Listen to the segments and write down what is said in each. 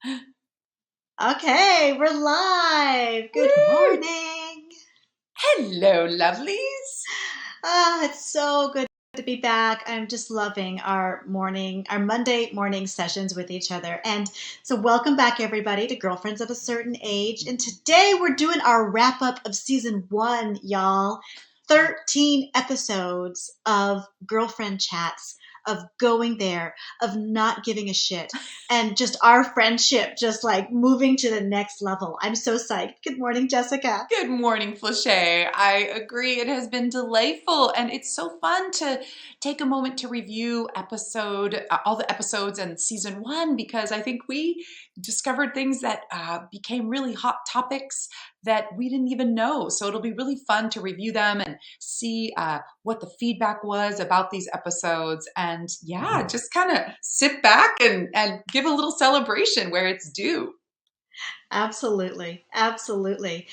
Okay, we're live. Good Woo! morning. Hello, lovelies. It's so good to be back. I'm just loving our Monday morning sessions with each other. And so welcome back everybody to Girlfriends of a Certain Age. And today we're doing our wrap up of season 1, y'all. 13 episodes of girlfriend chats, of going there, of not giving a shit, and just our friendship just like moving to the next level. I'm so psyched. Good morning, Jessica. Good morning, Flachet. I agree. It has been delightful, and it's so fun to take a moment to review all the episodes in season 1, because I think we discovered things that became really hot topics that we didn't even know. So it'll be really fun to review them and see what the feedback was about these episodes, and just kind of sit back and give a little celebration where it's due. Absolutely. Absolutely.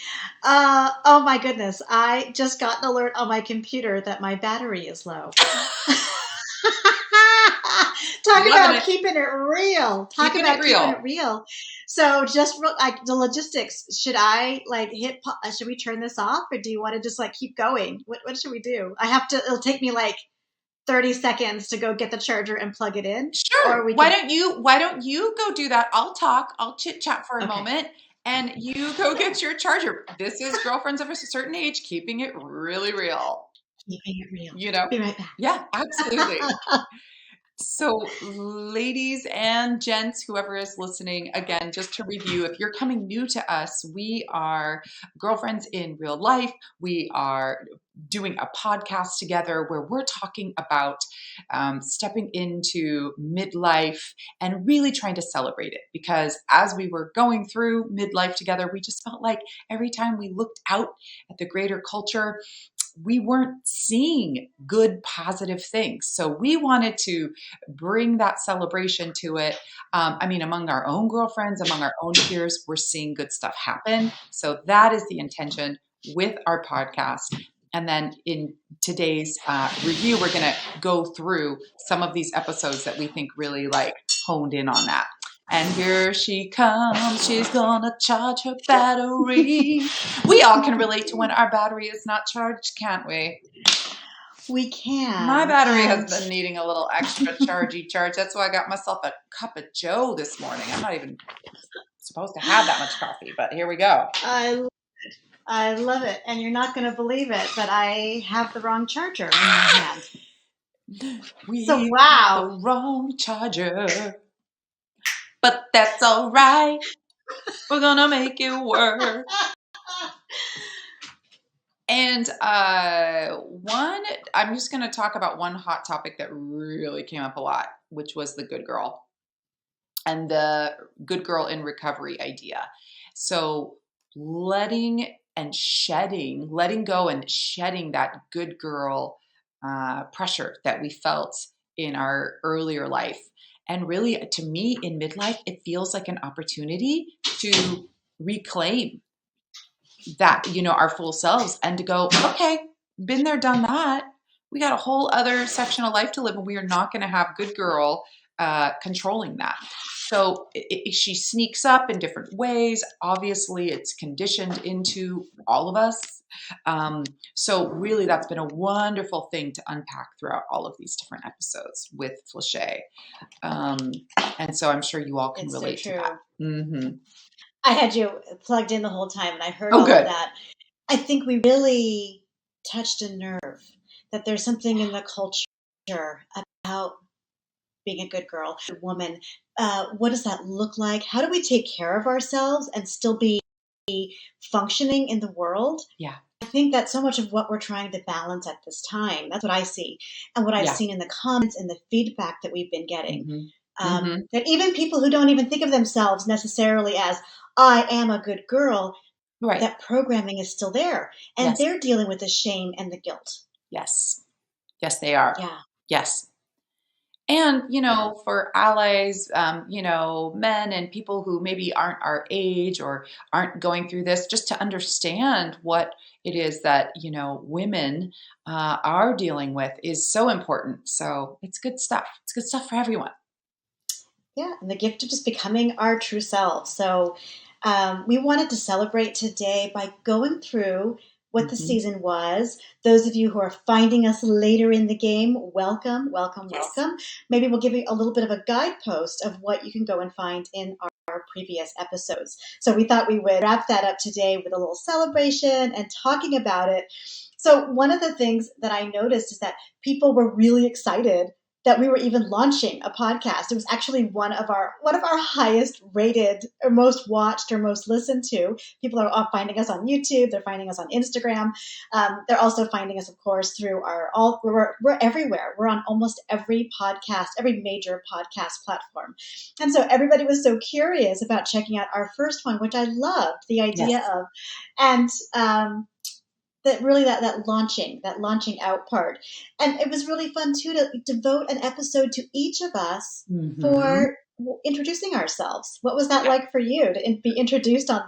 Oh my goodness. I just got an alert on my computer that my battery is low. Talk Loving about it. keeping it real. Talk Keeping it about keeping real. it real. So just like the logistics, should I like should we turn this off, or do you want to just like keep going? What should we do? It'll take me like 30 seconds to go get the charger and plug it in, or Sure. we Why could. don't you go do that? I'll talk. I'll chit chat for a Okay. moment, and you go get your charger. This is Girlfriends of a Certain Age, keeping it really real. Keeping it real. You know? Be right back. Yeah, absolutely. So, ladies and gents, whoever is listening, again, just to review, if you're coming new to us, we are girlfriends in real life. We are doing a podcast together where we're talking about stepping into midlife and really trying to celebrate it. Because as we were going through midlife together, we just felt like every time we looked out at the greater culture, we weren't seeing good, positive things. So we wanted to bring that celebration to it. Among our own girlfriends, among our own peers, we're seeing good stuff happen. So that is the intention with our podcast. And then in today's review, we're going to go through some of these episodes that we think really like honed in on that. And here she comes. She's gonna charge her battery. We all can relate to when our battery is not charged, can't we? We can. My battery has been needing a little extra charge. That's why I got myself a cup of Joe this morning. I'm not even supposed to have that much coffee, but here we go. I love it. And you're not going to believe it, but I have the wrong charger in my hand. We So, got wow. the wrong charger, but that's all right. We're gonna make it work. And I'm just going to talk about one hot topic that really came up a lot, which was the good girl and the good girl in recovery idea. So letting go and shedding that good girl pressure that we felt in our earlier life. And really, to me, in midlife, it feels like an opportunity to reclaim that, our full selves, and to go, okay, been there, done that. We got a whole other section of life to live, and we are not going to have good girl controlling that. So she sneaks up in different ways. Obviously, it's conditioned into all of us. So really, that's been a wonderful thing to unpack throughout all of these different episodes with Flachet. And so I'm sure you all can relate to that. Mm-hmm. I had you plugged in the whole time, and I heard all of good. that. I think we really touched a nerve, that there's something in the culture about being a good girl, a woman. What does that look like? How do we take care of ourselves and still be functioning in the world? Yeah. I think that's so much of what we're trying to balance at this time. That's what I see. And what I've seen in the comments and the feedback that we've been getting. That even people who don't even think of themselves necessarily as, I am a good girl, right, that programming is still there. And yes, they're dealing with the shame and the guilt. yes, they are. Yeah. Yes. And, for allies, men and people who maybe aren't our age or aren't going through this, just to understand what it is that, women are dealing with is so important. So it's good stuff. It's good stuff for everyone. Yeah, and the gift of just becoming our true selves. So we wanted to celebrate today by going through what the Hmm. season was. Those of you who are finding us later in the game, welcome, welcome, Yes. welcome. Maybe we'll give you a little bit of a guidepost of what you can go and find in our previous episodes. So we thought we would wrap that up today with a little celebration and talking about it. So one of the things that I noticed is that people were really excited that we were even launching a podcast. It was actually one of our highest rated or most watched or most listened to. People are finding us on YouTube. They're finding us on Instagram. They're also finding us, of course, through we're everywhere. We're on almost every podcast, every major podcast platform. And so everybody was so curious about checking out our first one, which I loved the idea Yes. of. And that really that launching out part, and it was really fun too to devote an episode to each of us Hmm. for introducing ourselves. What was that like for you to be introduced on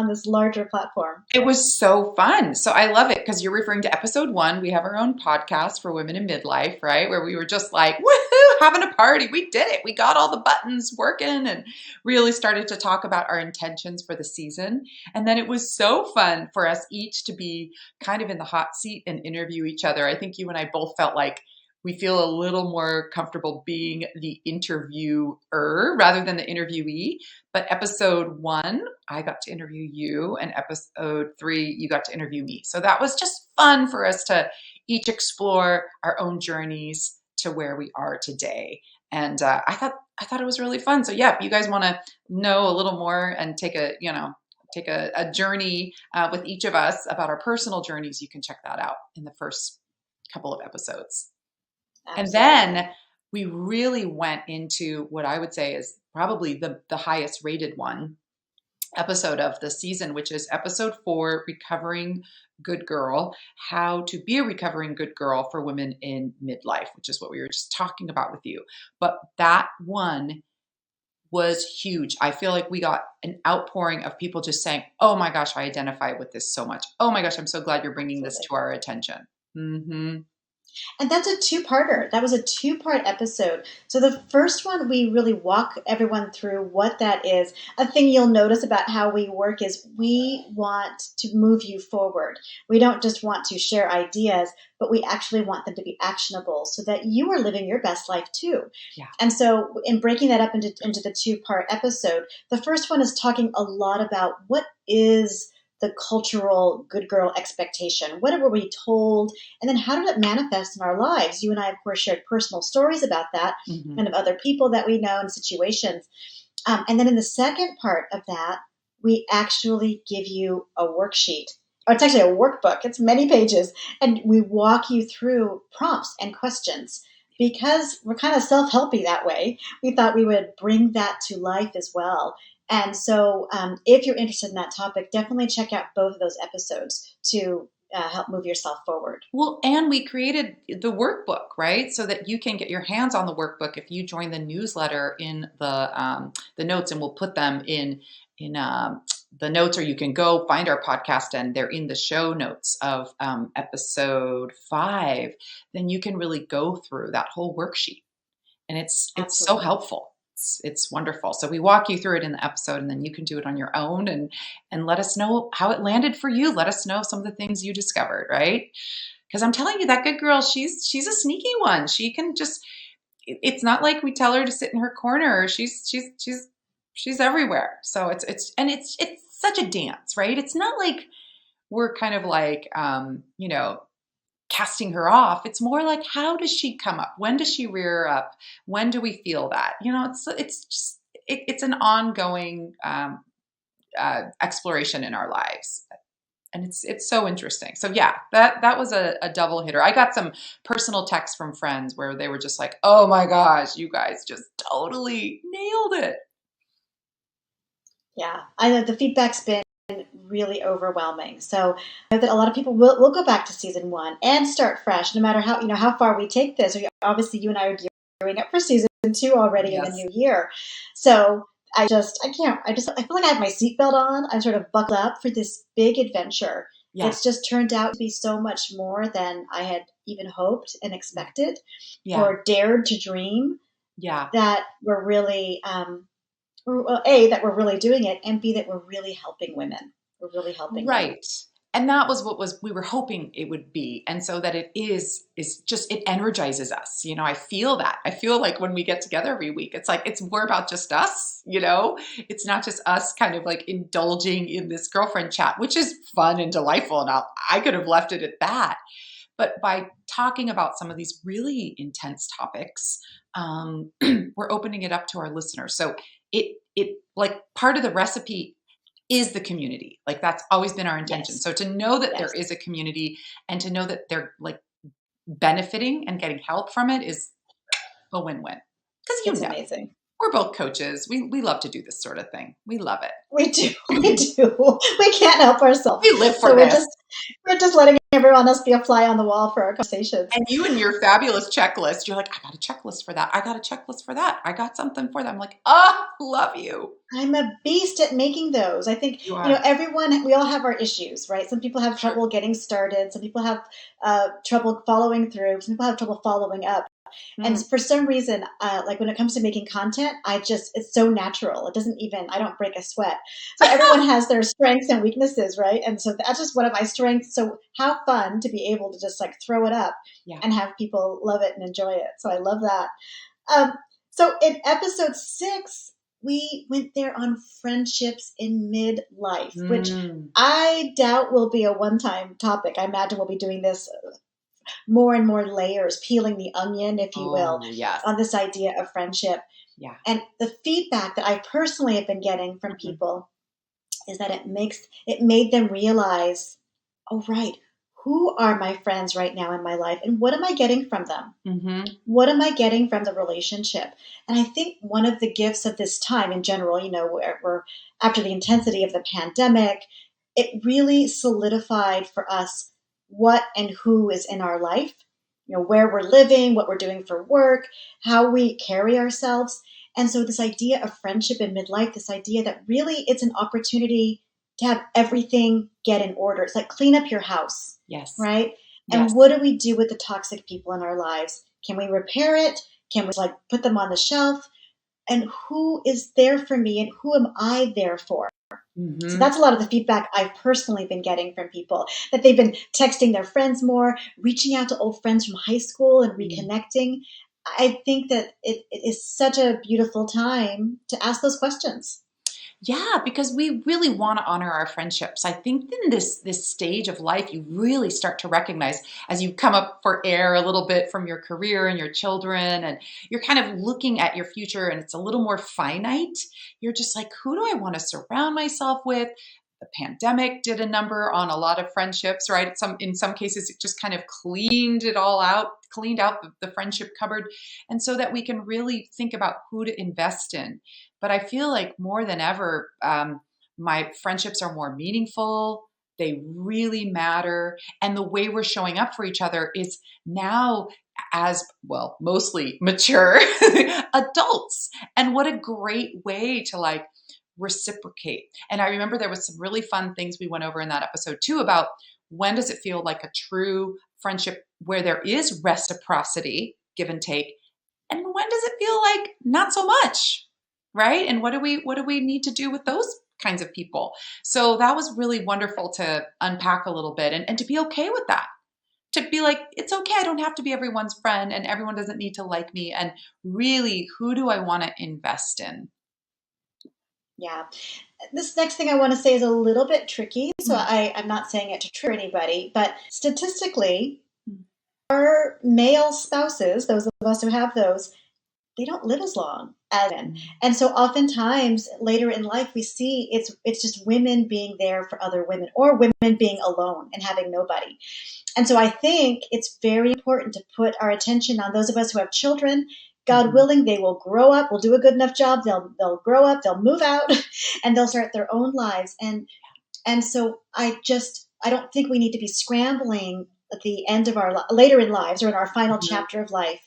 this larger platform? It was so fun. So I love it because you're referring to episode one. We have our own podcast for women in midlife, right? Where we were just like, woohoo, having a party. We did it. We got all the buttons working and really started to talk about our intentions for the season. And then it was so fun for us each to be kind of in the hot seat and interview each other. I think you and I both felt like we feel a little more comfortable being the interviewer rather than the interviewee. But episode one, I got to interview you, and episode three, you got to interview me. So that was just fun for us to each explore our own journeys to where we are today. And I thought it was really fun. So yeah, if you guys want to know a little more and take a journey with each of us about our personal journeys, you can check that out in the first couple of episodes. And Absolutely. then we really went into what I would say is probably the highest rated one episode of the season, which is episode 4, Recovering Good Girl, how to be a recovering good girl for women in midlife, which is what we were just talking about with you. But that one was huge. I feel like we got an outpouring of people just saying, "Oh my gosh, I identify with this so much. Oh my gosh, I'm so glad you're bringing this Absolutely. to our attention." Hmm. And that's a two-parter. That was a two-part episode. So the first one, we really walk everyone through what that is. A thing you'll notice about how we work is we want to move you forward. We don't just want to share ideas, but we actually want them to be actionable so that you are living your best life too. Yeah. And so in breaking that up into the two-part episode, the first one is talking a lot about what is the cultural good girl expectation. What were we told? And then how did it manifest in our lives? You and I, of course, shared personal stories about that Hmm. and of other people that we know and situations. And then in the second part of that, we actually give you a worksheet. Or it's actually a workbook. It's many pages. And we walk you through prompts and questions. Because we're kind of self helpy that way, we thought we would bring that to life as well. And so, if you're interested in that topic, definitely check out both of those episodes to help move yourself forward. Well, and we created the workbook, right? So that you can get your hands on the workbook if you join the newsletter in the notes, and we'll put them in the notes, or you can go find our podcast and they're in the show notes of episode 5. Then you can really go through that whole worksheet, and it's so Absolutely. helpful. It's wonderful. So we walk you through it in the episode, and then you can do it on your own and let us know how it landed for you. Let us know some of the things you discovered, right? Because I'm telling you, that good girl, she's a sneaky one. She can just. It's not like we tell her to sit in her corner. She's everywhere. So it's such a dance, right? It's not like we're kind of like casting her off. It's more like, how does she come up? When does she rear up? When do we feel that? It's just it's an ongoing exploration in our lives, and it's so interesting. So yeah, that was a double hitter. I got some personal texts from friends where they were just like, "Oh my gosh, you guys just totally nailed it." Yeah, I know the feedback's been really overwhelming. So I know that a lot of people will go back to season one and start fresh, no matter how far we take this. Or obviously, you and I are gearing up for season two already in the Yes. new year. So I can't. I feel like I have my seatbelt on. I'm sort of buckled up for this big adventure. Yeah. It's just turned out to be so much more than I had even hoped and expected Yeah. or dared to dream. Yeah. that we're really, well, A, that we're really doing it, and B, that we're really helping women. We're really helping them. Right. And that was what was we were hoping it would be. And so that it is just it energizes us. You know, I feel that. I feel like when we get together every week, it's like it's more about just us, you know? It's not just us kind of like indulging in this girlfriend chat, which is fun and delightful. And I could have left it at that. But by talking about some of these really intense topics, we're opening it up to our listeners. So it like part of the recipe is the community. Like that's always been our intention. Yes. So to know that there Yes. is a community and to know that they're like benefiting and getting help from it is a win-win. Because It's amazing. we're both coaches. We love to do this sort of thing. We love it. We do. We do. We can't help ourselves. We live for So this. we're just letting everyone else be a fly on the wall for our conversations. And you and your fabulous checklist, you're like, I got a checklist for that. I got a checklist for that. I got something for that. I'm like, love you. I'm a beast at making those. I think, You you know, are. everyone, we all have our issues, right? Some people have Sure. trouble getting started. Some people have trouble following through. Some people have trouble following up. And for some reason, like when it comes to making content, it's so natural. It doesn't even, I don't break a sweat. So everyone has their strengths and weaknesses, right? And so that's just one of my strengths. So how fun to be able to just like throw it up Yeah. and have people love it and enjoy it. So I love that. So in episode 6, we went there on friendships in midlife, which I doubt will be a one-time topic. I imagine we'll be doing this more and more layers, peeling the onion, if you will, Yes. on this idea of friendship. Yeah. And the feedback that I personally have been getting from people is that it made them realize, oh, right, who are my friends right now in my life and what am I getting from them? What am I getting from the relationship? And I think one of the gifts of this time in general, you know, where we're after the intensity of the pandemic, it really solidified for us what and who is in our life, you know, where we're living, what we're doing for work, how we carry ourselves. And so this idea of friendship in midlife, this idea that really it's an opportunity to have everything get in order. It's like clean up your house. Yes. Right? Yes. And what do we do with the toxic people in our lives? Can we repair it? Can we like put them on the shelf? And who is there for me and who am I there for? So that's a lot of the feedback I've personally been getting from people, that they've been texting their friends more, reaching out to old friends from high school and reconnecting. I think that it is such a beautiful time to ask those questions. Yeah, because we really want to honor our friendships. I think in this stage of life, you really start to recognize as you come up for air a little bit from your career and your children, and you're kind of looking at your future and it's a little more finite. You're just like, who do I want to surround myself with? The pandemic did a number on a lot of friendships, right? In some cases, it just kind of cleaned it all out, cleaned out the friendship cupboard. And so that we can really think about who to invest in. But I feel like more than ever, my friendships are more meaningful. They really matter. And the way we're showing up for each other is now as well, mostly mature adults. And what a great way to like reciprocate. And I remember there was some really fun things we went over in that episode too about when does it feel like a true friendship where there is reciprocity, give and take, and when does it feel like not so much, right? And what do we need to do with those kinds of people? So that was really wonderful to unpack a little bit and to be okay with that. To be like, it's okay, I don't have to be everyone's friend and everyone doesn't need to like me. And really, who do I want to invest in? Yeah. This next thing I want to say is a little bit tricky. So I'm not saying it to trigger anybody, but statistically, our male spouses, those of us who have those, they don't live as long as men. And so oftentimes later in life, we see it's just women being there for other women or women being alone and having nobody. And so I think it's very important to put our attention on those of us who have children. God willing, they will grow up, will do a good enough job. They'll grow up, they'll move out, and they'll start their own lives. And so I don't think we need to be scrambling at the end of our later in lives or in our final chapter of life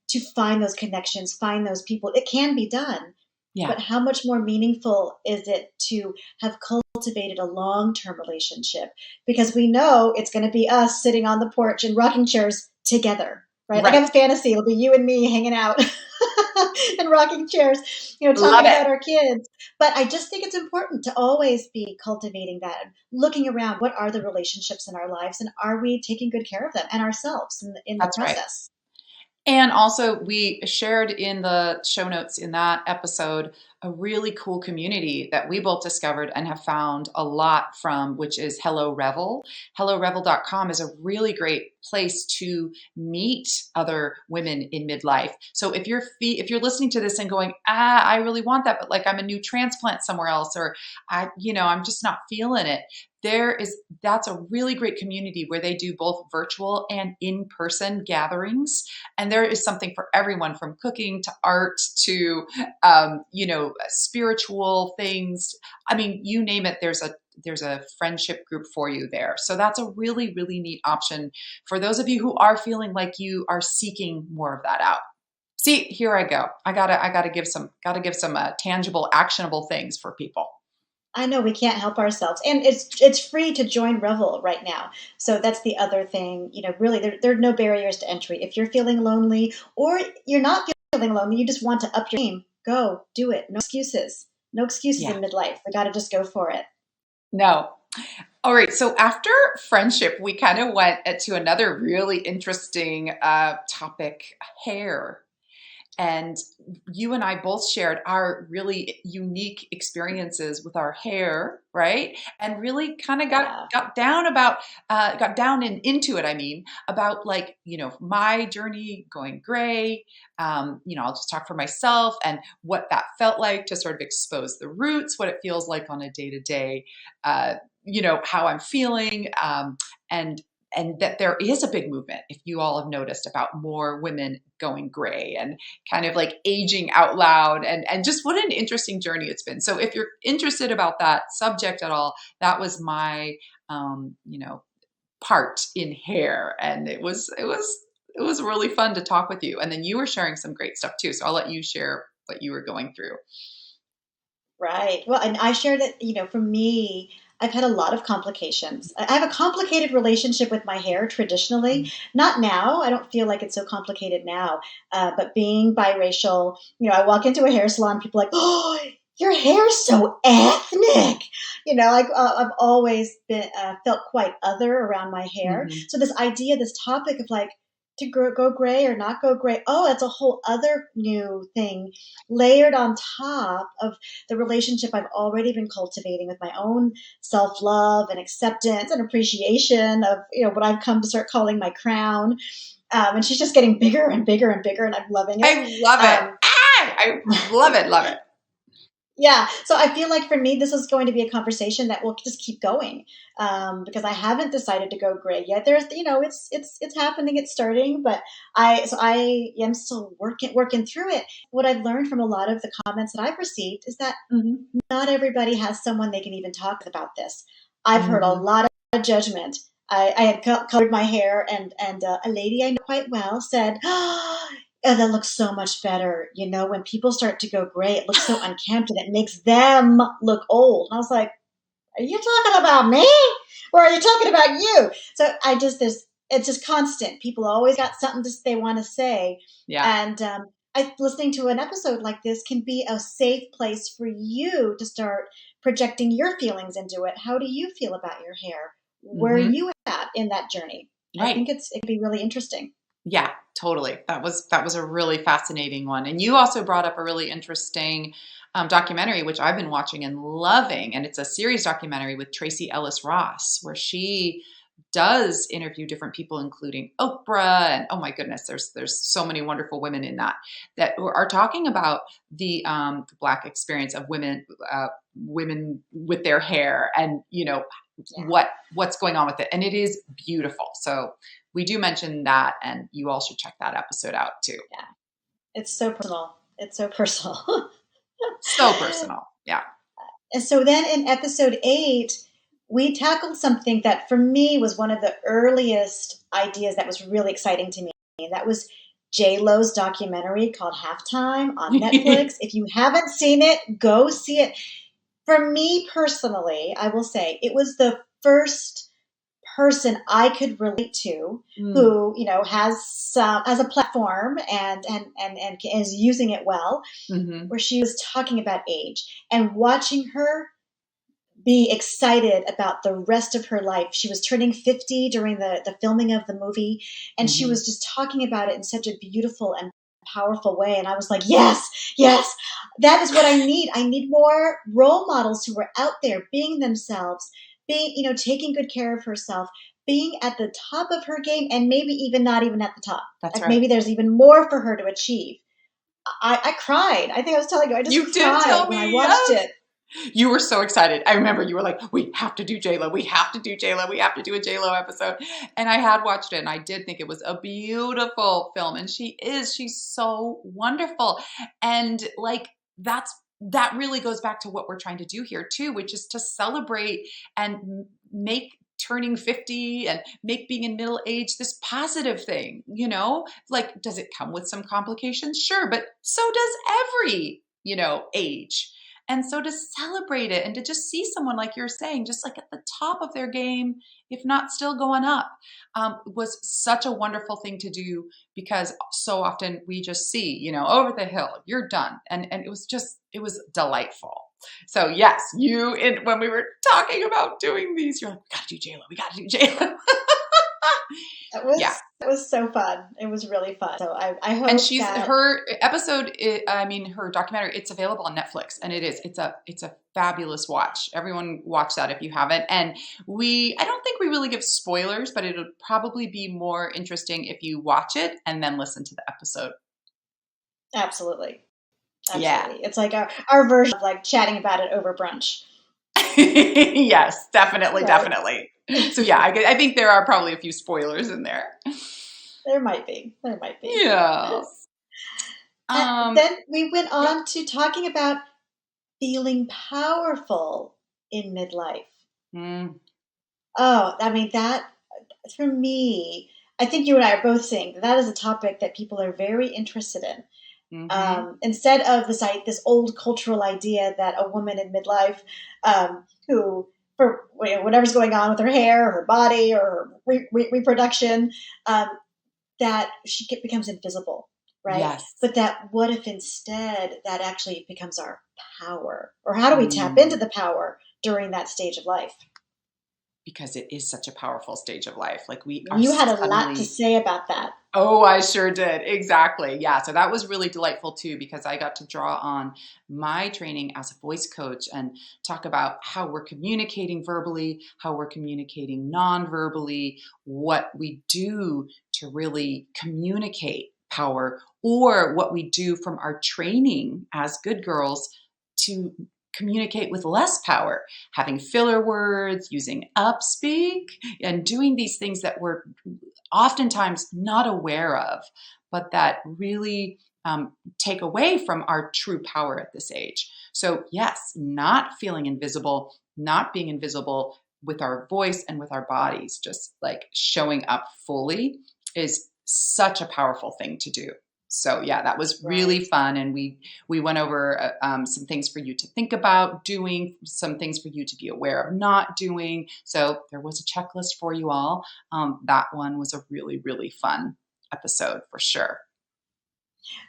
to find those connections, find those people. It can be done. Yeah. But how much more meaningful is it to have cultivated a long-term relationship? Because we know it's going to be us sitting on the porch in rocking chairs together, right? Like I have a fantasy. It'll be you and me hanging out. and rocking chairs, Love talking it. about our kids. But I just think it's important to always be cultivating that, looking around. What are the relationships in our lives, and are we taking good care of them and ourselves in the That's right. process? And also, we shared in the show notes in that episode a really cool community that we both discovered and have found a lot from, which is Hello Revel. HelloRevel.com is a really great place to meet other women in midlife. So if you're listening to this and going, I really want that, but like I'm a new transplant somewhere else, or I'm just not feeling it. That's a really great community where they do both virtual and in-person gatherings, and there is something for everyone, from cooking to art to spiritual things. I mean, you name it, there's a friendship group for you there. So that's a really, really neat option for those of you who are feeling like you are seeking more of that out. See, here I go. I gotta give some tangible, actionable things for people. I know we can't help ourselves, and it's free to join Revel right now. So that's the other thing. Really, there are no barriers to entry. If you're feeling lonely, or you're not feeling lonely, you just want to up your game. Go do it. No excuses. No excuses Yeah. in midlife. We got to just go for it. No. All right. So after friendship, we kind of went to another really interesting topic, hair. And you and I both shared our really unique experiences with our hair, right? And really kind of got Yeah. got down about got down and into it. I mean, about like my journey going gray. I'll just talk for myself and what that felt like to sort of expose the roots, what it feels like on a day to day, how I'm feeling, and that there is a big movement, if you all have noticed, about more women going gray and kind of like aging out loud, and just what an interesting journey it's been. So if you're interested about that subject at all, that was my part in hair, and it was really fun to talk with you. And then you were sharing some great stuff too, so I'll let you share what you were going through. Right. Well, and I shared that, for me, I've had a lot of complications. I have a complicated relationship with my hair traditionally. Not now. I don't feel like it's so complicated now. But being biracial, I walk into a hair salon, people are like, oh, your hair's so ethnic. I've always been felt quite other around my hair. Mhm. So this idea, this topic of like, to go gray or not go gray. Oh, that's a whole other new thing layered on top of the relationship I've already been cultivating with my own self love and acceptance and appreciation of what I've come to start calling my crown. And she's just getting bigger and bigger and bigger, and I'm loving it. I love it. Um, I love it. Love it. yeah, so I feel like for me, this is going to be a conversation that will just keep going, because I haven't decided to go gray yet. There's, it's happening, it's starting, but I am still working through it. What I've learned from a lot of the comments that I've received is that Mhm. not everybody has someone they can even talk about this. I've heard a Mhm. lot of judgment. I had colored my hair, and a lady I know quite well said, "Oh, that looks so much better. When people start to go gray, it looks so unkempt, and it makes them look old." And I was like, "Are you talking about me, or are you talking about you?" So it's just constant. People always got something they want to say, Yeah. and listening to an episode like this can be a safe place for you to start projecting your feelings into it. How do you feel about your hair? Where are Mhm. you at in that journey? I Right. think it can be really interesting. Yeah, totally. That was a really fascinating one. And you also brought up a really interesting documentary, which I've been watching and loving. And it's a series documentary with Tracy Ellis Ross, where she does interview different people, including Oprah. And oh my goodness, there's so many wonderful women in that are talking about the Black experience of women with their hair, and Yeah. what's going on with it. And it is beautiful. So we do mention that, and you all should check that episode out too. Yeah. It's so personal. It's so personal. So personal. Yeah. And so then in episode 8, we tackled something that for me was one of the earliest ideas that was really exciting to me. And that was J Lo's documentary called Halftime on Netflix. If you haven't seen it, go see it. For me personally, I will say it was the first person I could relate to Mm. who, has a platform and is using it well, Hmm. where she was talking about age and watching her be excited about the rest of her life. She was turning 50 during the filming of the movie, and she Hmm. was just talking about it in such a beautiful and powerful way. And I was like, yes, yes, that is what I need. I need more role models who are out there being themselves, being, taking good care of herself, being at the top of her game, and maybe even not even at the top. That's Like right. maybe there's even more for her to achieve. I cried. I think I was telling you, I just You did cried tell when I me, watched yes. it. You were so excited. I remember you were like, we have to do JLo. We have to do JLo. We have to do a JLo episode. And I had watched it and I did think it was a beautiful film. And she's so wonderful. And like, that really goes back to what we're trying to do here too, which is to celebrate and make turning 50 and make being in middle age this positive thing, like, does it come with some complications? Sure. But so does every, age. And so to celebrate it and to just see someone, like you're saying, just like at the top of their game, if not still going up, was such a wonderful thing to do, because so often we just see, over the hill, you're done. And it was delightful. So yes, when we were talking about doing these, you're like, we gotta do JLo, we gotta do JLo. Yeah. It was so fun. It was really fun. So I And hope that her episode, her documentary, it's available on Netflix, and it's a fabulous watch. Everyone watch that if you haven't. And I don't think we really give spoilers, but it'll probably be more interesting if you watch it and then listen to the episode. absolutely, Yeah. absolutely. It's like our version of like chatting about it over brunch, Yes, definitely, right? definitely. So yeah, I think there are probably a few spoilers in there. There might be. There might be. Yes. Then we went Yeah. on to talking about feeling powerful in midlife. Mm, Oh, I mean, that for me, I think you and I are both saying that is a topic that people are very interested in. mm-hmm. Instead of this old cultural idea that a woman in midlife, who for whatever's going on with her hair, or her body, or her reproduction, um, that becomes invisible, right? Yes. But that what if instead that actually becomes our power, or how do we tap into Mm. the power during that stage of life? Because it is such a powerful stage of life. Like we are You had a lot to suddenly, say about that. oh, I sure did. Exactly. Yeah. So that was really delightful too, because I got to draw on my training as a voice coach and talk about how we're communicating verbally, how we're communicating non-verbally, what we do to really communicate power, or what we do from our training as good girls to communicate with less power, having filler words, using upspeak, and doing these things that we're oftentimes not aware of, but that really take away from our true power at this age. So, yes, not feeling invisible, not being invisible with our voice and with our bodies, just like showing up fully is such a powerful thing to do. So yeah, that was really Right. fun, and we went over some things for you to think about doing, some things for you to be aware of not doing. So there was a checklist for you all. That one was a really, really fun episode for sure.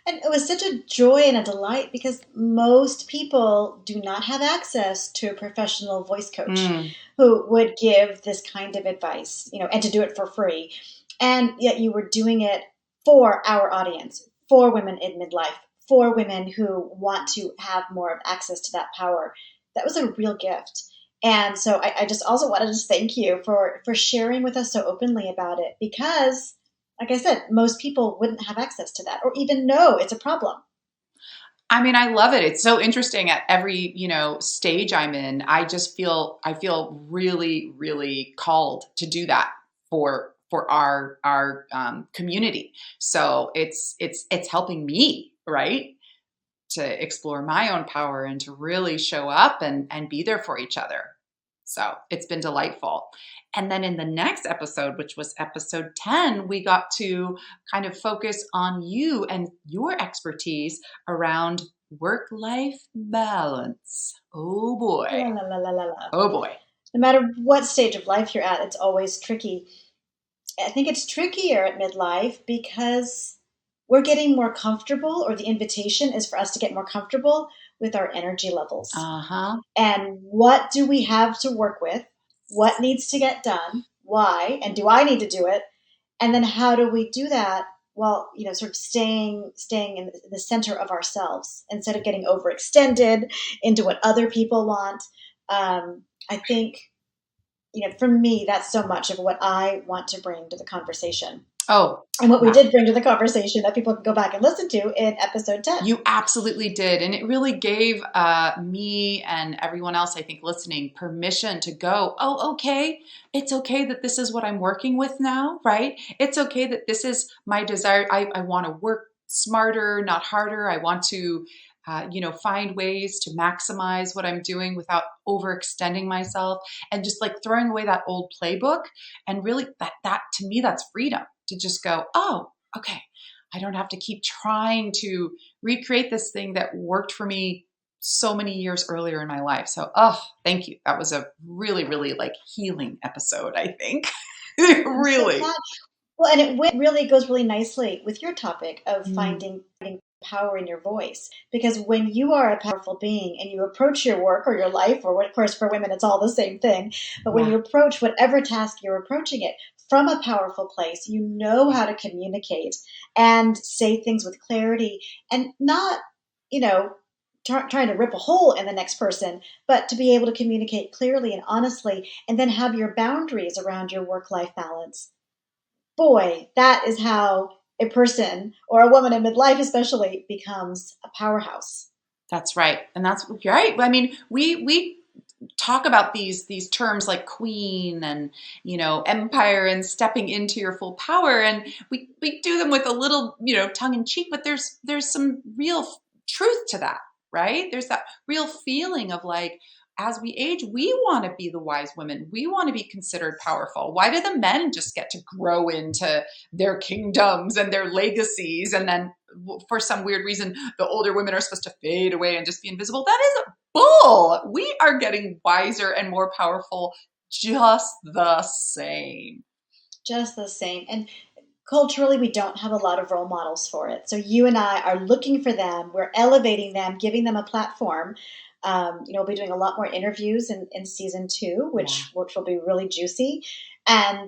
And it was such a joy and a delight because most people do not have access to a professional voice coach Mm, who would give this kind of advice, and to do it for free. And yet you were doing it for our audience, for women in midlife, for women who want to have more of access to that power. That was a real gift. And so I just also wanted to thank you for sharing with us so openly about it, because like I said, most people wouldn't have access to that or even know it's a problem. I mean, I love it. It's so interesting at every, stage I'm in. I feel really, really called to do that for our community. So it's helping me, right? To explore my own power and to really show up and be there for each other. So it's been delightful. And then in the next episode, which was episode 10, we got to kind of focus on you and your expertise around work life balance. Oh boy. La la la la la la. Oh boy. no matter what stage of life you're at, it's always tricky. I think it's trickier at midlife because we're getting more comfortable, or the invitation is for us to get more comfortable with our energy levels. Uh-huh. And what do we have to work with? What needs to get done? Why? And do I need to do it? And then how do we do that while, sort of staying in the center of ourselves instead of getting overextended into what other people want? I think, for me, that's so much of what I want to bring to the conversation. Oh, And what we yeah. did bring to the conversation that people can go back and listen to in episode 10. You absolutely did. And it really gave me and everyone else, I think, listening permission to go, oh, okay. It's okay that this is what I'm working with now, right? It's okay that this is my desire. I want to work smarter, not harder. I want to, find ways to maximize what I'm doing without overextending myself and just like throwing away that old playbook. And really that to me, that's freedom to just go, oh, okay. I don't have to keep trying to recreate this thing that worked for me so many years earlier in my life. So, oh, thank you. That was a really, really like healing episode, I think. I'm so Really. glad. Well, and it really goes really nicely with your topic of Mm, finding power in your voice. Because when you are a powerful being and you approach your work or your life, or of course for women, it's all the same thing. But when yeah. you approach whatever task you're approaching it from a powerful place, you know how to communicate and say things with clarity and not, you know, trying to rip a hole in the next person, but to be able to communicate clearly and honestly, and then have your boundaries around your work life balance. Boy, that is how a person, or a woman in midlife especially, becomes a powerhouse. That's right. And that's right. I mean, we talk about these terms like queen and empire and stepping into your full power, and we do them with a little tongue in cheek, but there's some real truth to that, right? There's that real feeling of like, as we age, we want to be the wise women, we want to be considered powerful. Why do the men just get to grow into their kingdoms and their legacies, and then for some weird reason the older women are supposed to fade away and just be invisible? That is bull. We are getting wiser and more powerful just the same. Just the same. And culturally, we don't have a lot of role models for it. So you and I are looking for them. We're elevating them, giving them a platform. We'll be doing a lot more interviews in season 2, Yeah. which will be really juicy. And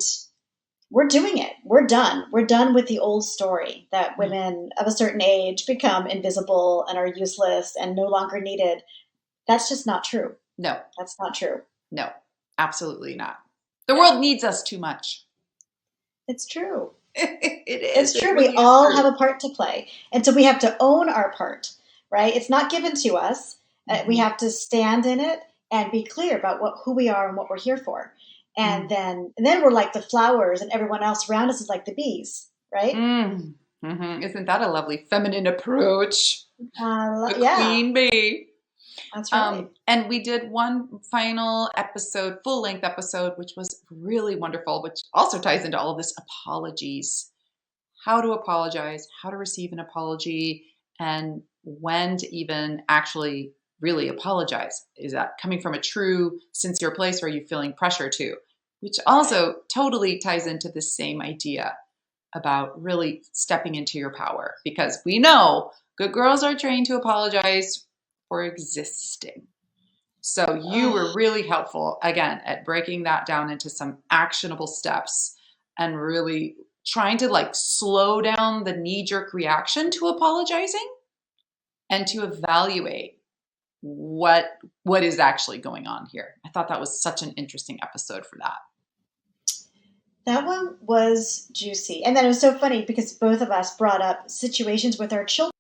we're doing it. We're done. We're done with the old story that No, women of a certain age become invisible and are useless and no longer needed. That's just not true. no, That's not true. no, absolutely not. The Yeah, world needs us too much. it's true. It is. It's It true. We really is all have true. a part to play. And so we have to own our part, right? It's not given to us. We Mm-hmm. have to stand in it and be clear about who we are and what we're here for. Mm. And then we're like the flowers and everyone else around us is like the bees, right? Mm. Hmm. Isn't that a lovely feminine approach? The Yeah, queen bee. that's right. And we did one final episode, full length episode, which was really wonderful, which also ties into all of this apologies, how to apologize, how to receive an apology, and when to even actually really apologize. Is that coming from a true, sincere place, or are you feeling pressure to? Which Right. also totally ties into the same idea about really stepping into your power, because we know good girls are trained to apologize for existing. So you Oh, were really helpful again at breaking that down into some actionable steps and really trying to like slow down the knee jerk reaction to apologizing and to evaluate what what is actually going on here. I thought that was such an interesting episode for that. that one was juicy. And then it was so funny because both of us brought up situations with our children.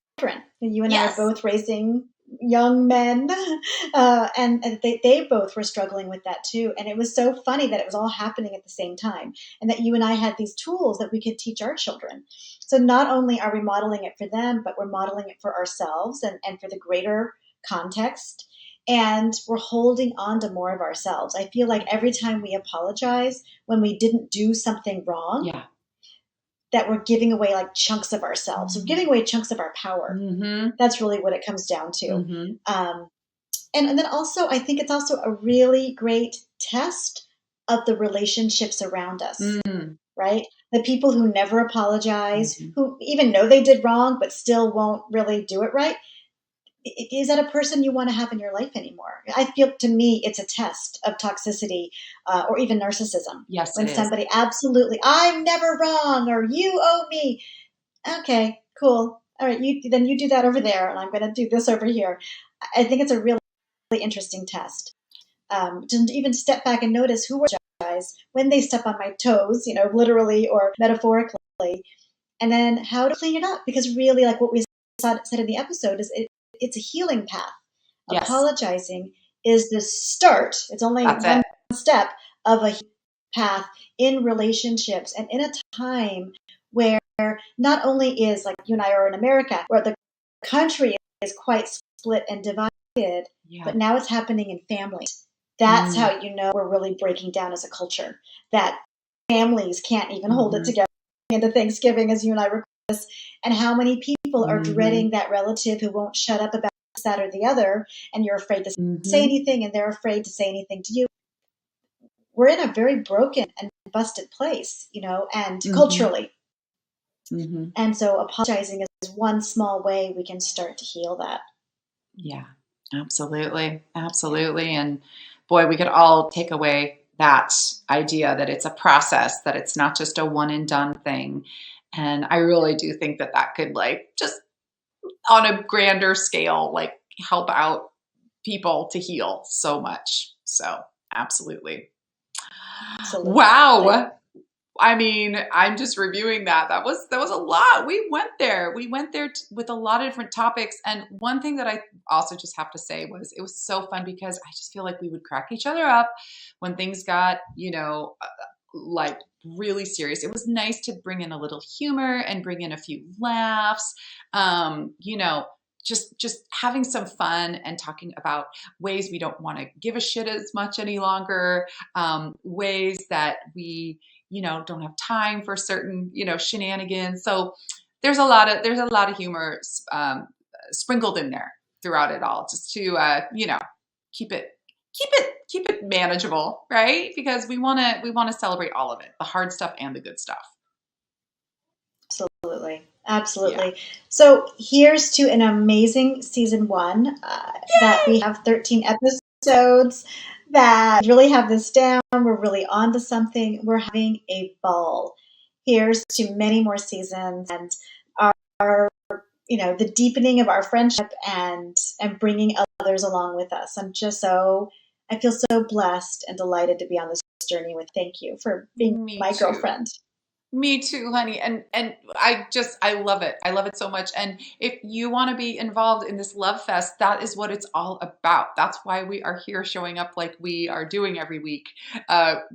And you and I are Yes. both raising young men, and they both were struggling with that too. And it was so funny that it was all happening at the same time, and that you and I had these tools that we could teach our children. So not only are we modeling it for them, but we're modeling it for ourselves and for the greater context. And we're holding on to more of ourselves. I feel like every time we apologize when we didn't do something wrong, Yeah. that we're giving away like chunks of ourselves. We're giving away chunks of our power. Mm-hmm. That's really what it comes down to. Mm-hmm. And then also, I think it's also a really great test of the relationships around us, Mm. right? The people who never apologize, Mhm. who even know they did wrong, but still won't really do it right. Is that a person you want to have in your life anymore? I feel, to me, it's a test of toxicity, or even narcissism. Yes, it When is. somebody absolutely, I'm never wrong, or you owe me. Okay, cool. All right, you do that over there, and I'm going to do this over here. I think it's a really interesting test, to even step back and notice who are guys when they step on my toes, literally or metaphorically, and then how to clean it up. Because really, like what we said in the episode, is it's a healing path. Yes, Apologizing is the start. It's only that's it. one step of a path in relationships, and in a time where not only is, like you and I are in America, where the country is quite split and divided, Yeah. but now it's happening in families. That's Mm. how you know we're really breaking down as a culture. That families can't even hold it Mhm. together into Thanksgiving, as you and I record this, and how many people are Mhm. dreading that relative who won't shut up about this, that, or the other, and you're afraid to say Mhm. anything, and they're afraid to say anything to you. We're in a very broken and busted place, and Mhm. culturally. Mhm. And so apologizing is one small way we can start to heal that. Yeah, absolutely. Yeah, Absolutely. And boy, we could all take away that idea that it's a process, that it's not just a one and done thing. And I really do think that that could, like, just on a grander scale, like, help out people to heal so much. So, absolutely. absolutely. Wow. I mean, I'm just reviewing that. That was a lot. We went there. We went there with a lot of different topics. And one thing that I also just have to say was it was so fun because I just feel like we would crack each other up when things got, like really serious. It was nice to bring in a little humor and bring in a few laughs. Just having some fun and talking about ways we don't want to give a shit as much any longer, ways that we don't have time for certain shenanigans. So there's a lot of humor sprinkled in there throughout it all, just to keep it keep it manageable, right? Because we want to celebrate all of it, the hard stuff and the good stuff. Absolutely. Yeah. Absolutely. So here's to an amazing season one, that we have 13 episodes, that really have this down. We're really on to something. We're having a ball. Here's to many more seasons, and our the deepening of our friendship, and bringing others along with us. I feel so blessed and delighted to be on this journey with. Thank you for being Me my too. girlfriend. Me too, honey. And I love it. I love it so much. And if you want to be involved in this love fest, that is what it's all about. That's why we are here showing up like we are doing every week.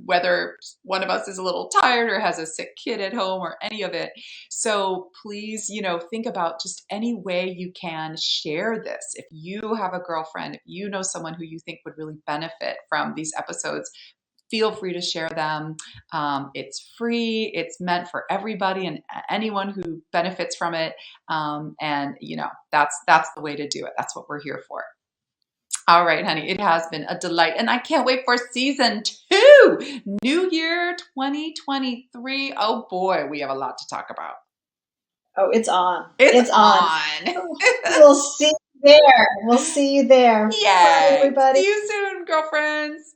Whether one of us is a little tired or has a sick kid at home or any of it. So please, think about just any way you can share this. If you have a girlfriend, if you know someone who you think would really benefit from these episodes, feel free to share them. It's free. It's meant for everybody and anyone who benefits from it. And that's the way to do it. That's what we're here for. All right, honey. It has been a delight, and I can't wait for season 2. New Year 2023. Oh boy, we have a lot to talk about. Oh, it's on. It's It's on. on. We'll see you there. We'll see you there. Bye, Yay! everybody. See you soon, girlfriends.